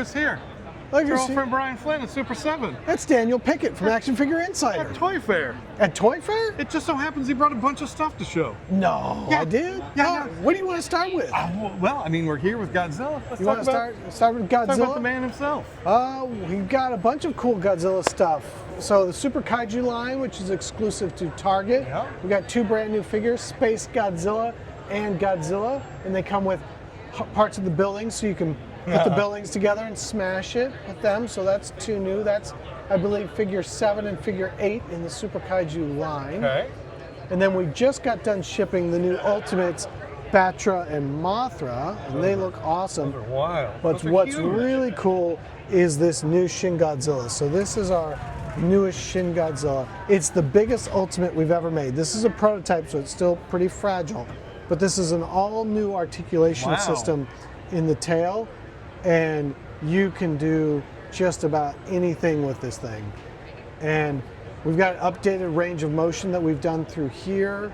who's here. Look, Your old friend Brian Flynn of Super7. That's Daniel Pickett from Action Figure Insider. At Toy Fair. At Toy Fair? It just so happens he brought a bunch of stuff to show. No, Yeah. I did? Yeah. What do you want to start with? Well, I mean, we're here with Godzilla. Let's You talk want to about, start with Godzilla? talk about the man himself. We've got a bunch of cool Godzilla stuff. So the Super Kaiju line, which is exclusive to Target. Yeah. We got 2 brand new figures, Space Godzilla and Godzilla, and they come with parts of the building, so you can put the buildings together and smash it with them. So that's 2 new. That's, I believe, figure 7 and figure 8 in the Super Kaiju line. Okay. And then we just got done shipping the new Ultimates, Batra and Mothra, and they look awesome. Those are wild. But Those are what's huge. really cool is this new Shin Godzilla. So this is our newest Shin Godzilla. It's the biggest Ultimate we've ever made. This is a prototype, so it's still pretty fragile. But this is an all-new articulation system in the tail, and you can do just about anything with this thing. And we've got an updated range of motion that we've done through here.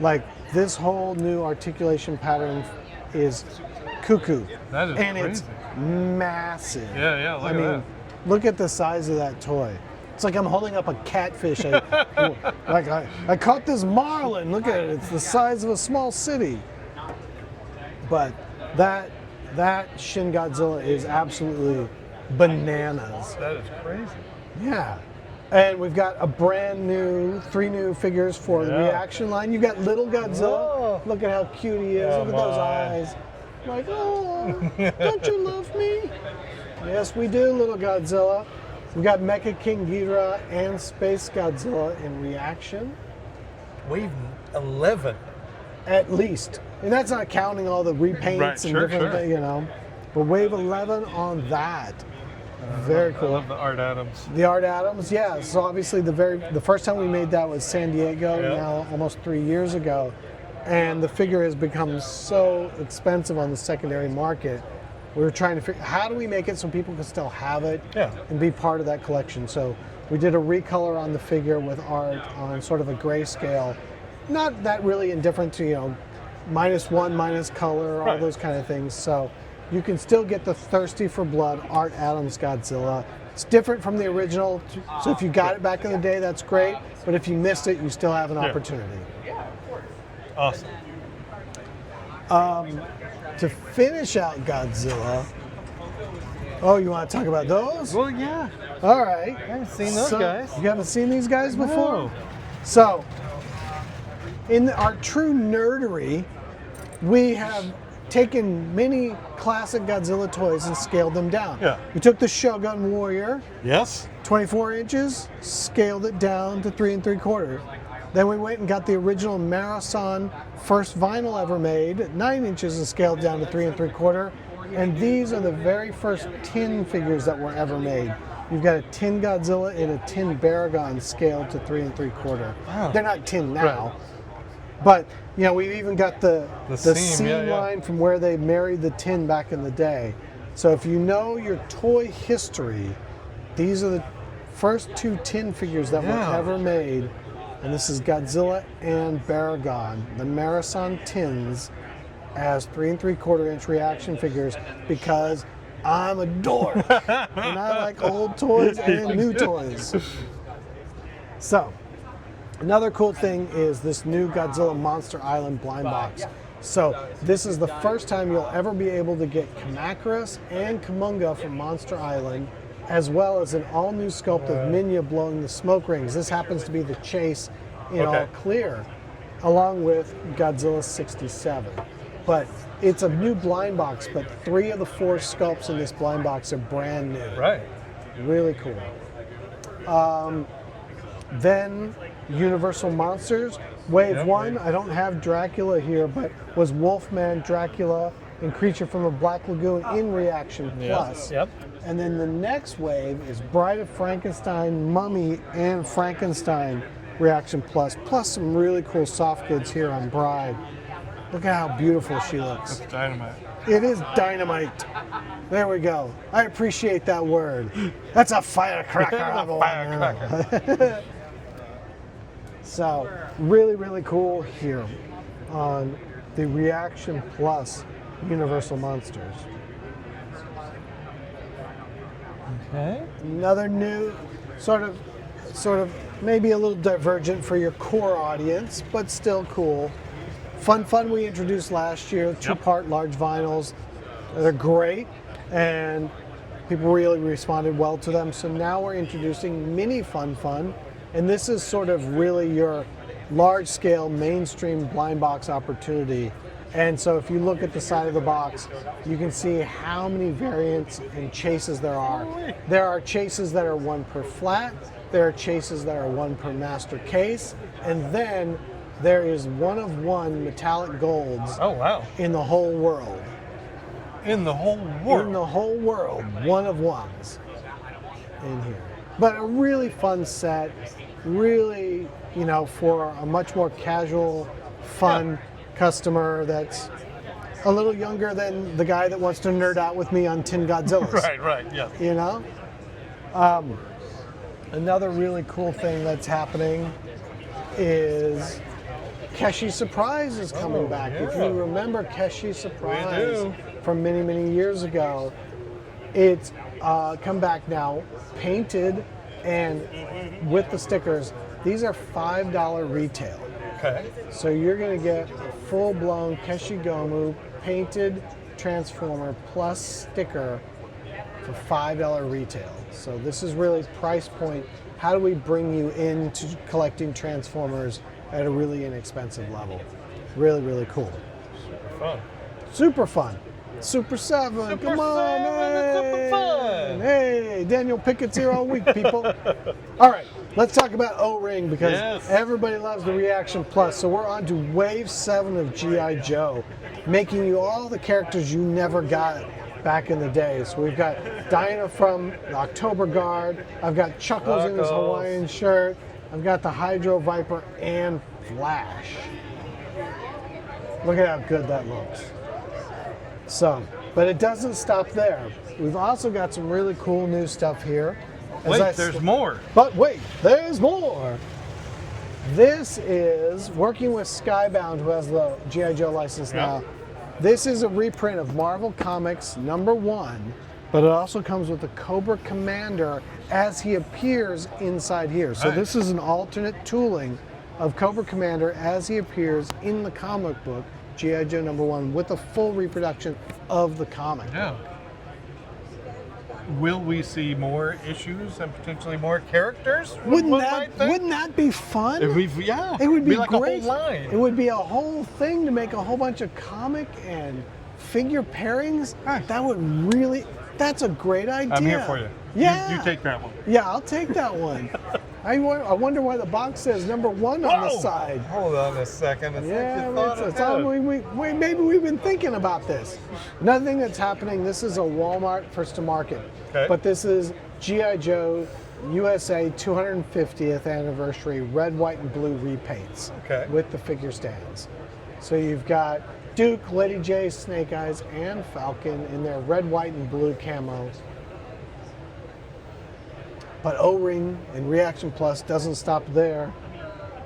Like, this whole new articulation pattern is cuckoo. That is and crazy. It's massive. Yeah, look at that. Look at the size of that toy. It's like I'm holding up a catfish. I caught this marlin. Look at it. It's the size of a small city. But that Shin Godzilla is absolutely bananas. That is crazy. Yeah. And we've got a brand new, 3 new figures for the reaction line. You've got little Godzilla. Whoa. Look at how cute he is. Look at those eyes. Like, oh, don't you love me? Yes, we do, little Godzilla. We got Mecha King Ghidorah and Space Godzilla in reaction. Wave 11. At least. And that's not counting all the repaints and different things, you know. But wave 11 on that. Very cool. I love the Art Adams. The Art Adams, yeah. So obviously the first time we made that was San Diego, now almost 3 years ago. And the figure has become so expensive on the secondary market. We were trying to figure how do we make it so people can still have it and be part of that collection. So we did a recolor on the figure with art on sort of a grayscale. Not that really indifferent to, you know, -1, minus color, all those kind of things. So you can still get the thirsty for blood Art Adams Godzilla. It's different from the original, so if you got it back in the day, that's great. But if you missed it, you still have an opportunity. Awesome. To finish out Godzilla, oh, you want to talk about those? Well, yeah. All right. I haven't seen those guys. You haven't seen these guys before? No. So, in our true nerdery, we have taken many classic Godzilla toys and scaled them down. Yeah. We took the Shogun Warrior, Yes. 24 inches, scaled it down to 3 3/4. Then we went and got the original Marathon first vinyl ever made at 9 inches and scaled down to 3 3/4. And these are the very first tin figures that were ever made. You've got a tin Godzilla and a tin Baragon scaled to 3 3/4. Wow. They're not tin now, but you know we've even got the seam line from where they married the tin back in the day. So if you know your toy history, these are the first 2 tin figures that were ever made. And this is Godzilla and Baragon, the Marathon tins, as 3 3/4 inch reaction figures because I'm a dork and I like old toys and new toys. So, another cool thing is this new Godzilla Monster Island blind box. So, this is the first time you'll ever be able to get Kamacuras and Kumonga from Monster Island, as well as an all-new sculpt of Minya blowing the smoke rings. This happens to be the chase in all clear, along with Godzilla 67. But it's a new blind box, but 3 of the 4 sculpts in this blind box are brand new. Right. Really cool. Then Universal Monsters. Wave 1, I don't have Dracula here, but was Wolfman, Dracula, and Creature from the Black Lagoon in Reaction Plus. Yep. And then the next wave is Bride of Frankenstein, Mummy, and Frankenstein Reaction Plus some really cool soft goods here on Bride. Look at how beautiful she looks. That's dynamite. It is dynamite. There we go. I appreciate that word. That's a firecracker. Firecracker. So, really, really cool here on the Reaction Plus Universal Monsters. Okay. Another new, sort of maybe a little divergent for your core audience, but still cool. Fun we introduced last year, 2-part large vinyls. They're great, and people really responded well to them. So now we're introducing mini Fun, and this is sort of really your large-scale mainstream blind box opportunity. And so if you look at the side of the box, you can see how many variants and chases there are. There are chases that are 1 per flat, there are chases that are 1 per master case, and then there is 1 of 1 metallic golds in the whole world. In the whole world? In the whole world, 1 of 1s in here. But a really fun set, really, you know, for a much more casual, fun customer that's a little younger than the guy that wants to nerd out with me on Tin Godzillas. Right, yeah. You know? Another really cool thing that's happening is Keshi Surprise is coming back. Yeah. If you remember Keshi Surprise We do. from many years ago, it's come back now, painted and with the stickers. These are $5 retail. Okay. So you're going to get a full-blown Keshigomu painted Transformer plus sticker for $5 retail. So this is really price point. How do we bring you into collecting Transformers at a really inexpensive level? Really cool. Fun. Super fun. Super 7, come on, it's super fun. Hey, Daniel Pickett's here all week, people. All right, let's talk about O-Ring because everybody loves the Reaction Plus. So we're on to Wave 7 of G.I. Joe, making you all the characters you never got back in the day. So we've got Dinah from October Guard. I've got Chuckles in his Hawaiian shirt. I've got the Hydro Viper and Flash. Look at how good that looks. So, but it doesn't stop there. We've also got some really cool new stuff here. There's more. But wait, there's more. This is working with Skybound, who has the G.I. Joe license now. This is a reprint of Marvel Comics #1, but it also comes with the Cobra Commander as he appears inside here. So this is an alternate tooling of Cobra Commander as he appears in the comic book, G.I. Joe #1, with a full reproduction of the comic. Yeah. Will we see more issues and potentially more characters? Wouldn't that be fun? It would be like great. a whole line. It would be a whole thing to make a whole bunch of comic and figure pairings. That would really, that's a great idea. I'm here for you. Yeah. You take that one. Yeah, I'll take that one. I wonder why the box says #1 on the side. Hold on a second. Maybe we've been thinking about this. Another thing that's happening, this is a Walmart first to market, but this is G.I. Joe USA 250th anniversary red, white, and blue repaints with the figure stands. So you've got Duke, Lady J, Snake Eyes, and Falcon in their red, white, and blue camo. But O-Ring and Reaction Plus doesn't stop there.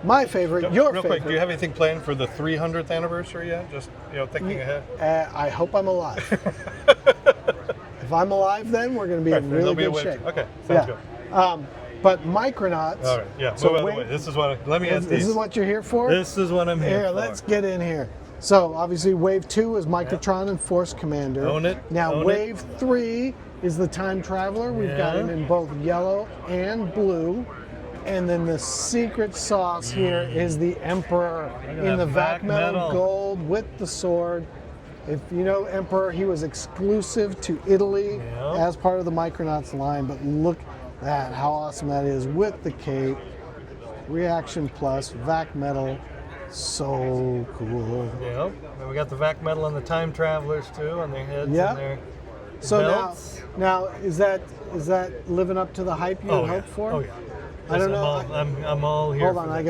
My favorite, your favorite. Real quick, do you have anything planned for the 300th anniversary yet? Just thinking ahead. I hope I'm alive. If I'm alive, then we're going to be in really good shape. Okay, sounds good. But Micronauts. All right, yeah. So wait, this is what. Let me ask This is what you're here for. This is what I'm here for. Let's get in here. So obviously, Wave 2 is Microtron and Force Commander. Own it. Now Wave 3 is the Time Traveler. We've got him in both yellow and blue. And then the secret sauce here is the Emperor in the vac metal gold with the sword. If you know Emperor, he was exclusive to Italy as part of the Micronauts line. But look at that, how awesome that is with the cape. Reaction Plus, vac metal. So cool. Yep. And we got the vac metal on the Time Travelers too, on their heads and their belts. Now is that living up to the hype you hoped for? Oh yeah. I don't know. I'm all here. Hold on, I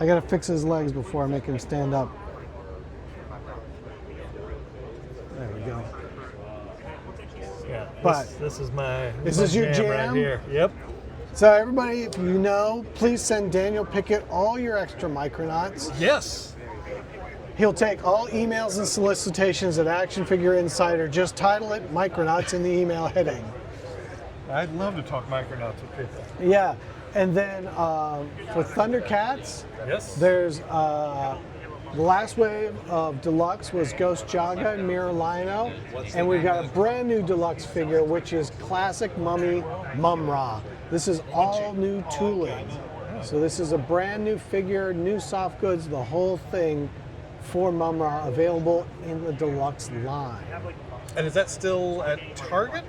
gotta fix his legs before I make him stand up. There we go. Yeah. But this is my your jam right here. Yep. So everybody, if you know, please send Daniel Pickett all your extra Micronauts. Yes. He'll take all emails and solicitations at Action Figure Insider. Just title it Micronauts in the email heading. I'd love to talk Micronauts with people. Yeah, and then for ThunderCats, Yes. there's the last wave of deluxe was Ghost Jaga and Mirror Lino, and we've got a brand new deluxe figure, which is classic Mummy Mum-Ra. This is all new tooling. So this is a brand new figure, new soft goods, the whole thing for Mum-Ra, available in the deluxe line. And is that still at Target?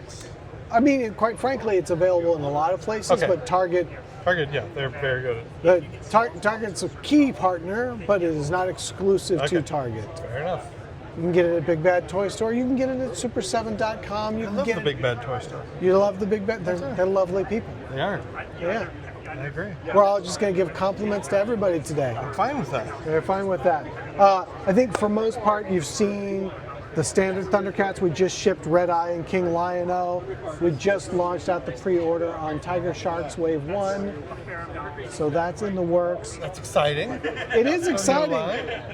I mean, quite frankly, it's available in a lot of places, but Target, yeah, they're very good at Target's a key partner, but it is not exclusive to Target. Fair enough. You can get it at Big Bad Toy Store. You can get it at super7.com. I love the Big Bad Toy Store. You love the Big Bad? They're lovely people. They are. Yeah. I agree. We're all just going to give compliments to everybody today. I'm fine with that. They're fine with that. I think for most part, you've seen the standard ThunderCats. We just shipped Red Eye and King Lion-O. We just launched out the pre-order on Tiger Sharks Wave 1. So that's in the works. That's exciting. It is exciting.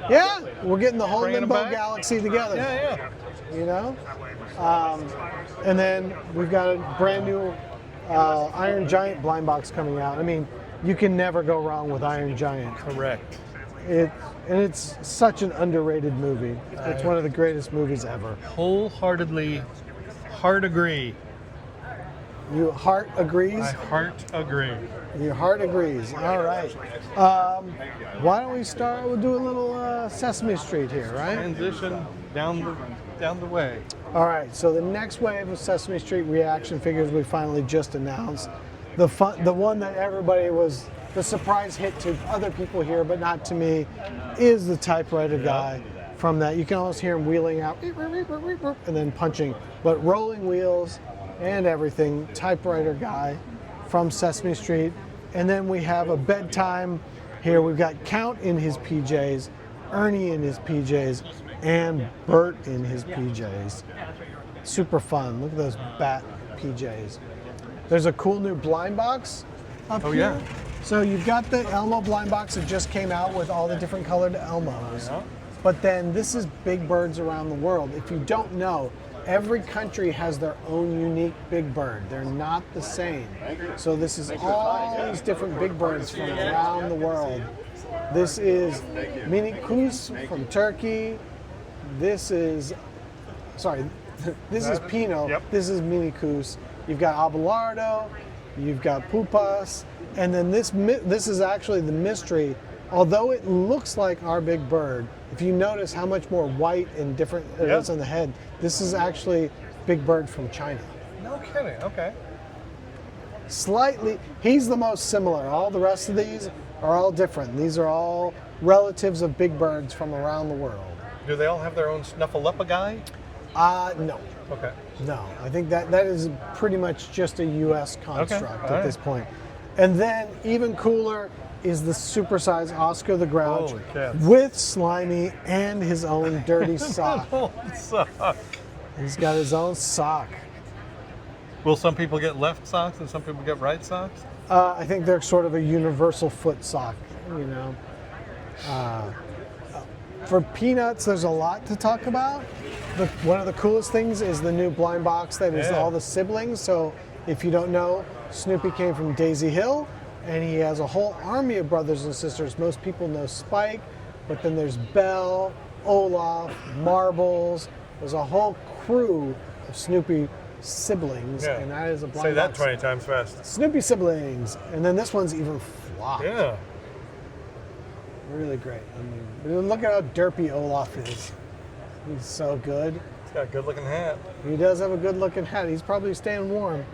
Yeah, we're getting the whole Bringing Limbo Galaxy together. Yeah. You know? And then we've got a brand new Iron Giant blind box coming out. I mean, you can never go wrong with Iron Giant. Correct. It's such an underrated movie. It's one of the greatest movies ever. Wholeheartedly heart agree. Your heart agrees? My heart agree. Your heart agrees. All right. Why don't we start? We'll do a little Sesame Street here, right? Transition down the way. All right. So the next wave of Sesame Street reaction figures we finally just announced. The one that everybody was the surprise hit to other people here, but not to me, is the typewriter guy from that. You can almost hear him wheeling out and then punching, but rolling wheels and everything, typewriter guy from Sesame Street. And then we have a bedtime here. We've got Count in his PJs, Ernie in his PJs, and Bert in his PJs. Super fun. Look at those bat PJs. There's a cool new blind box up here. Yeah. So you've got the Elmo blind box that just came out with all the different colored Elmos. Yeah. But then this is Big Birds around the world. If you don't know, every country has their own unique Big Bird. They're not the same. So this is all these different Big Birds from around the world. This is Mini Kus from Turkey. This is Pino. Yep. This is Mini Kus. You've got Abelardo. You've got Pupas. And then this is actually the mystery. Although it looks like our Big Bird, if you notice how much more white and different it is on the head, this is actually Big Bird from China. No kidding, okay. Slightly, he's the most similar. All the rest of these are all different. These are all relatives of Big Birds from around the world. Do they all have their own Snuffleupa guy? No. Okay. No, I think that is pretty much just a U.S. construct at this point. And then, even cooler, is the supersized Oscar the Grouch with Slimy and his own dirty sock. He's got his own sock. Will some people get left socks and some people get right socks? I think they're sort of a universal foot sock, you know. For Peanuts, there's a lot to talk about. One of the coolest things is the new blind box that is all the siblings. So if you don't know, Snoopy came from Daisy Hill, and he has a whole army of brothers and sisters. Most people know Spike, but then there's Belle, Olaf, Marbles. There's a whole crew of Snoopy siblings, and that is a blind box. Say that 20 times fast. Snoopy siblings, and then this one's even flopped. Yeah. Really great. I mean, look at how derpy Olaf is. He's so good. He's got a good-looking hat. He does have a good-looking hat. He's probably staying warm.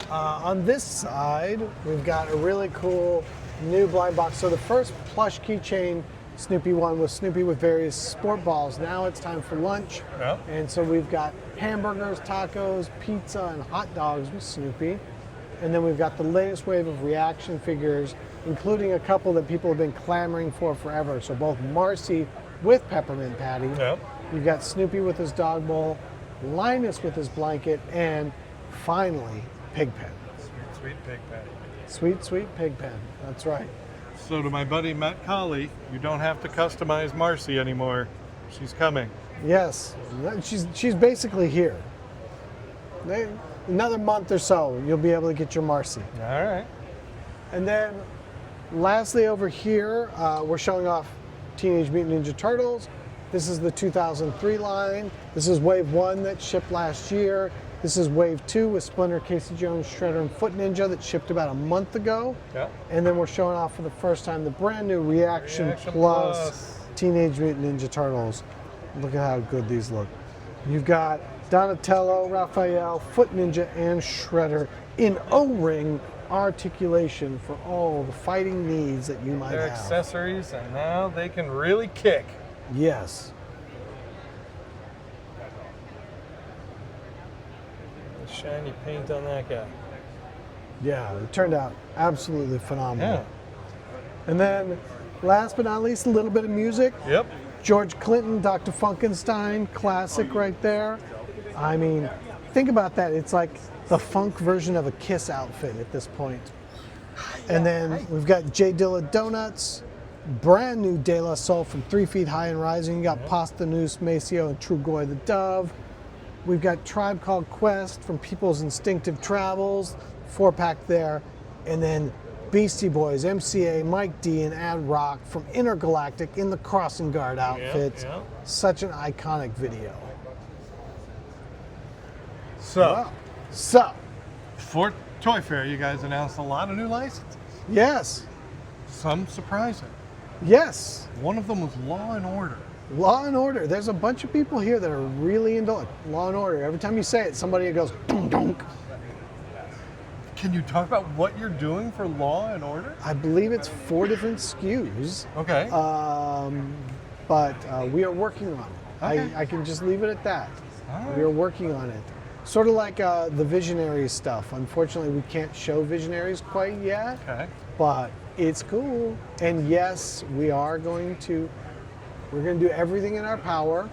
On this side, we've got a really cool new blind box. So the first plush keychain Snoopy one was Snoopy with various sport balls. Now it's time for lunch. Yep. And so we've got hamburgers, tacos, pizza, and hot dogs with Snoopy. And then we've got the latest wave of reaction figures, including a couple that people have been clamoring for forever. So both Marcy with Peppermint Patty. Yep. You've got Snoopy with his dog bowl, Linus with his blanket, and finally, Pigpen. Sweet Pigpen. Sweet, sweet Pigpen. That's right. So to my buddy Matt Colley, you don't have to customize Marcy anymore. She's coming. Yes, she's basically here. another month or so, you'll be able to get your Marcy. All right. And then lastly over here, we're showing off Teenage Mutant Ninja Turtles. This is the 2003 line. This is Wave 1 that shipped last year. This is Wave 2 with Splinter, Casey Jones, Shredder, and Foot Ninja that shipped about a month ago. Yeah. And then we're showing off for the first time the brand new Reaction Plus Teenage Mutant Ninja Turtles. Look at how good these look. You've got Donatello, Raphael, Foot Ninja, and Shredder in O-ring articulation for all the fighting needs that you might They're have. accessories, and now they can really kick. Yes. The shiny paint on that guy. Yeah, it turned out absolutely phenomenal. Yeah. And then, last but not least, a little bit of music. Yep. George Clinton, Dr. Funkenstein, classic right there. I mean, think about that. It's like the funk version of a Kiss outfit at this point. And then we've got J Dilla Donuts, brand new De La Soul from 3 Feet High and Rising. You got Pasta Noose, Maceo, and True Goy the Dove. We've got Tribe Called Quest from People's Instinctive Travels, 4-pack there. And then Beastie Boys, MCA, Mike D, and Ad Rock from Intergalactic in the Crossing Guard outfits. Yep. Such an iconic video. So, for Toy Fair, you guys announced a lot of new licenses. Yes. Some surprising. Yes. One of them was Law and Order. Law and Order. There's a bunch of people here that are really into Law and Order. Every time you say it, somebody goes, dunk, dunk. Can you talk about what you're doing for Law and Order? I believe it's 4 different SKUs. Okay. But we are working on it. Okay. I can just leave it at that. All right. We are working on it. Sort of like the Visionaries stuff. Unfortunately, we can't show Visionaries quite yet. Okay. But it's cool. And yes, we're going to do everything in our power,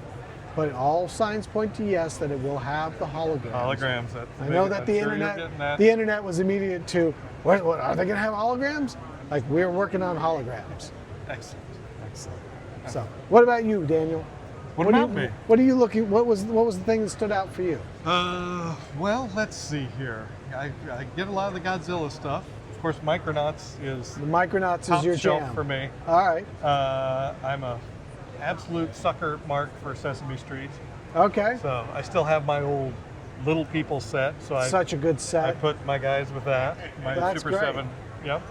but all signs point to yes, that it will have the holograms. Holograms. I know that the internet was immediate to, what are they going to have holograms? Like, we're working on holograms. Excellent. Excellent. So, what about you, Daniel? What about me? What are you looking? What was the thing that stood out for you? Well, let's see here. I get a lot of the Godzilla stuff. Of course, Micronauts is The Micronauts top is your shelf jam for me. All right. I'm a absolute sucker mark for Sesame Street. Okay. So I still have my old Little People set. So Such a good set. I put my guys with that. My That's Super great. 7. Yep.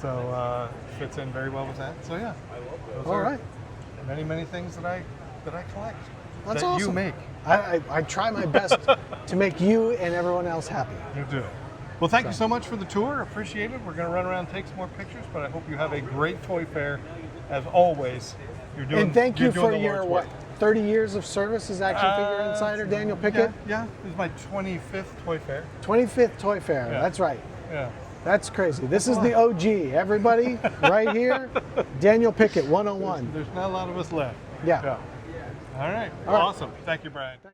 So fits in very well with that. So yeah. Those All are right. many things that I collect. That's that awesome. you make. I try my best to make you and everyone else happy. You do. Well, thank you so much for the tour. Appreciate it. We're going to run around and take some more pictures, but I hope you have a great toy fair. As always, you're doing. And thank you you're doing for the your Lord's work. 30 years of service as action figure insider, Daniel Pickett. Yeah. This is my 25th toy fair. 25th toy fair. Yeah. That's right. Yeah. That's crazy. This is the OG. Everybody, right here, Daniel Pickett, 101. There's not a lot of us left. Yeah. All right. All right. Awesome. Thank you, Brian.